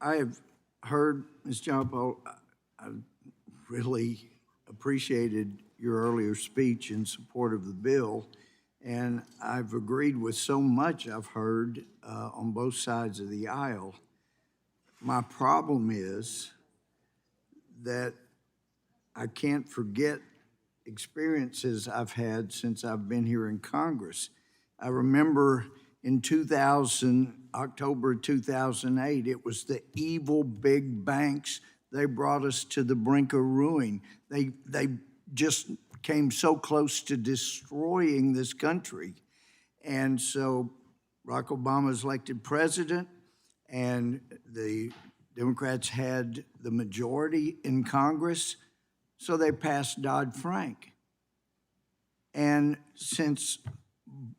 I have heard, Ms. John Paul, I really appreciated your earlier speech in support of the bill, and I've agreed with so much I've heard on both sides of the aisle. My problem is that I can't forget experiences I've had since I've been here in Congress. I remember in October 2008, it was the evil big banks. They brought us to the brink of ruin. They just came so close to destroying this country. And so Barack Obama was elected president, and the Democrats had the majority in Congress, so they passed Dodd-Frank. And since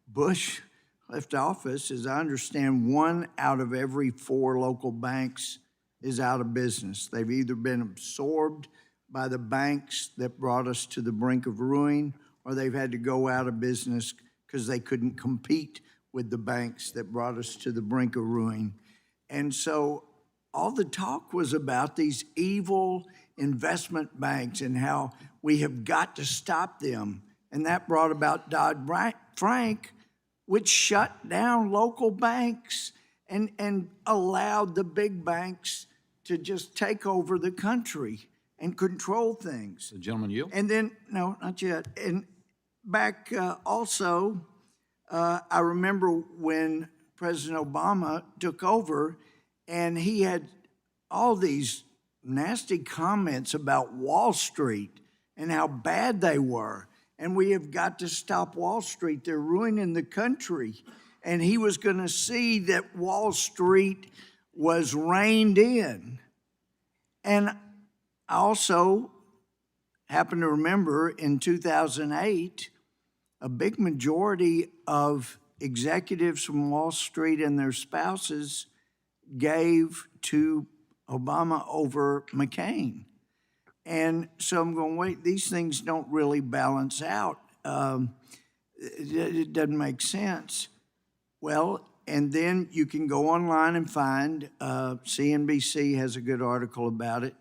Bush left office, as I understand, 1 out of every 4 local banks is out of business. They've either been absorbed by the banks that brought us to the brink of ruin, or they've had to go out of business because they couldn't compete with the banks that brought us to the brink of ruin. And so all the talk was about these evil investment banks and how we have got to stop them. And that brought about Dodd-Frank, which shut down local banks and allowed the big banks to just take over the country and control things. The gentleman yield. And then, no, not yet. And back also, I remember when President Obama took over, and he had all these nasty comments about Wall Street and how bad they were. And we have got to stop Wall Street. They're ruining the country. And he was going to see that Wall Street was reined in. And I also happen to remember in 2008, a big majority of executives from Wall Street and their spouses gave to Obama over McCain. And so I'm going, wait, these things don't really balance out. It doesn't make sense. Well, and then you can go online and find, CNBC has a good article about it.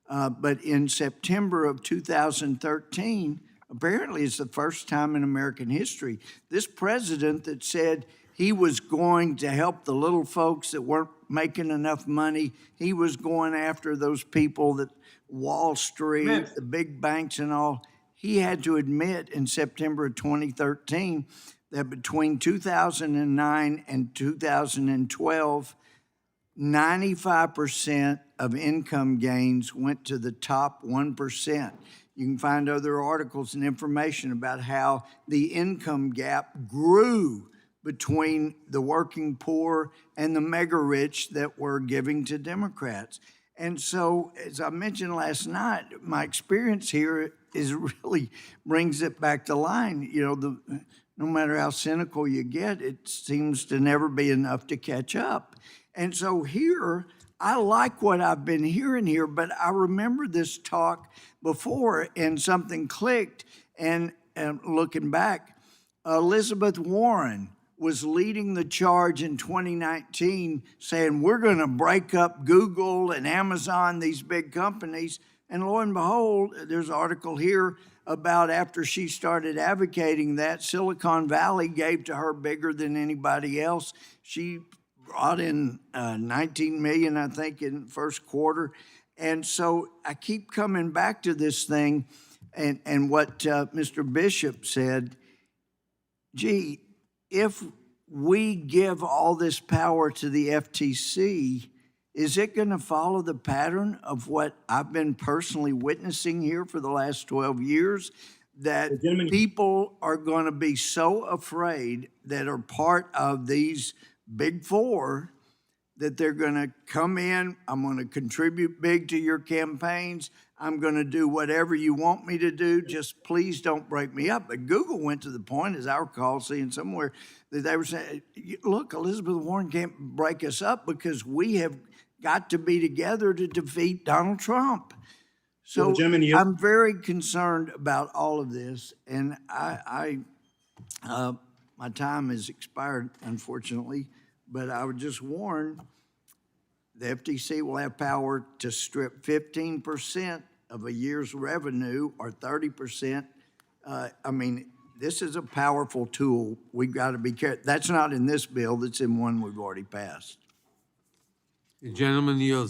But in September of 2013, apparently it's the first time in American history, this president that said he was going to help the little folks that weren't making enough money, he was going after those people that Wall Street, the big banks and all, he had to admit in September of 2013 that between 2009 and 2012, 95% of income gains went to the top 1%. You can find other articles and information about how the income gap grew between the working poor and the mega rich that were giving to Democrats. And so, as I mentioned last night, my experience here is really brings it back to line. You know, no matter how cynical you get, it seems to never be enough to catch up. And so here, I like what I've been hearing here, but I remember this talk before and something clicked. And looking back, Elizabeth Warren was leading the charge in 2019 saying, we're going to break up Google and Amazon, these big companies. And lo and behold, there's an article here about after she started advocating that, Silicon Valley gave to her bigger than anybody else. She brought in 19 million, I think, in the first quarter. And so I keep coming back to this thing and what Mr. Bishop said, gee, if we give all this power to the FTC, is it going to follow the pattern of what I've been personally witnessing here for the last 12 years? That people are going to be so afraid that are part of these big four that they're going to come in, I'm going to contribute big to your campaigns, I'm going to do whatever you want me to do, just please don't break me up. But Google went to the point, as I recall seeing somewhere, that they were saying, look, Elizabeth Warren can't break us up because we have got to be together to defeat Donald Trump. So I'm very concerned about all of this, and my time has expired, unfortunately, but I would just warn, The FTC will have power to strip 15% of a year's revenue or 30%. I mean, this is a powerful tool. We've got to be careful. That's not in this bill. That's in one we've already passed. The gentleman yields.